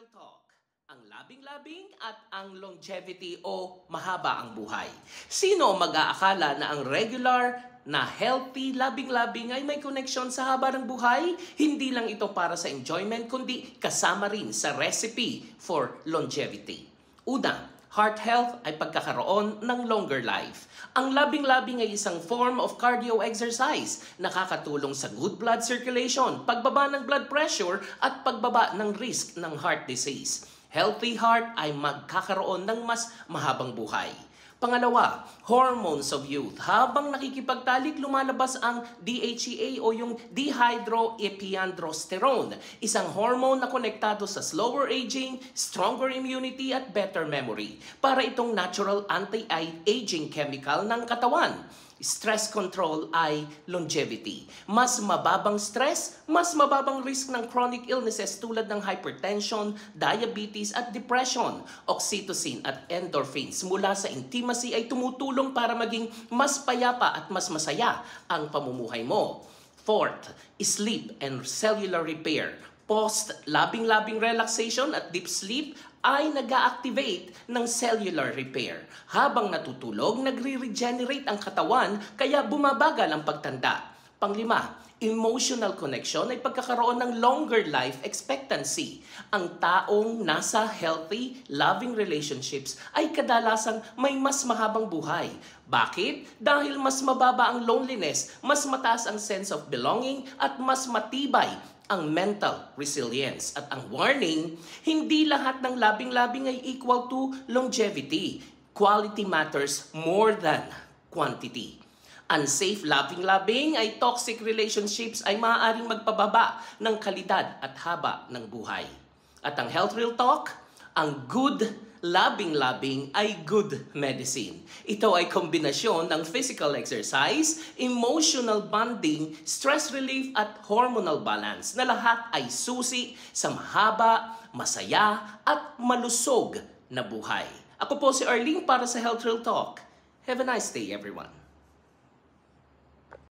Real Talk, ang labing-labing at ang longevity o mahaba ang buhay. Sino mag-aakala na ang regular na healthy labing-labing ay may connection sa haba ng buhay? Hindi lang ito para sa enjoyment kundi kasama rin sa recipe for longevity. Una, heart health ay pagkakaroon ng longer life. Ang labing-labing ay isang form of cardio exercise. Nakakatulong sa good blood circulation, pagbaba ng blood pressure at pagbaba ng risk ng heart disease. Healthy heart ay magkakaroon ng mas mahabang buhay. Pangalawa, hormones of youth. Habang nakikipagtalik, lumalabas ang DHEA o yung dehydroepiandrosterone, isang hormone na konektado sa slower aging, stronger immunity at better memory. Para itong natural anti-aging chemical ng katawan. Stress control ay longevity. Mas mababang stress, mas mababang risk ng chronic illnesses tulad ng hypertension, diabetes at depression. Oxytocin at endorphins mula sa intimacy ay tumutulong para maging mas payapa at mas masaya ang pamumuhay mo. Fourth, sleep and cellular repair. Post-labing-labing relaxation at deep sleep ay nag-a-activate ng cellular repair. Habang natutulog, nagre-regenerate ang katawan kaya bumabagal ang pagtanda. Panglima, emotional connection ay pagkakaroon ng longer life expectancy. Ang taong nasa healthy, loving relationships ay kadalasang may mas mahabang buhay. Bakit? Dahil mas mababa ang loneliness, mas mataas ang sense of belonging at mas matibay ang mental resilience. At ang warning, hindi lahat ng labing-labing ay equal to longevity. Quality matters more than quantity. Unsafe labing-labing ay toxic relationships ay maaaring magpababa ng kalidad at haba ng buhay. At ang Health Real Talk, ang good labing-labing ay good medicine. Ito ay kombinasyon ng physical exercise, emotional bonding, stress relief at hormonal balance na lahat ay susi sa mahaba, masaya at malusog na buhay. Ako po si Arlene para sa Health Real Talk. Have a nice day everyone.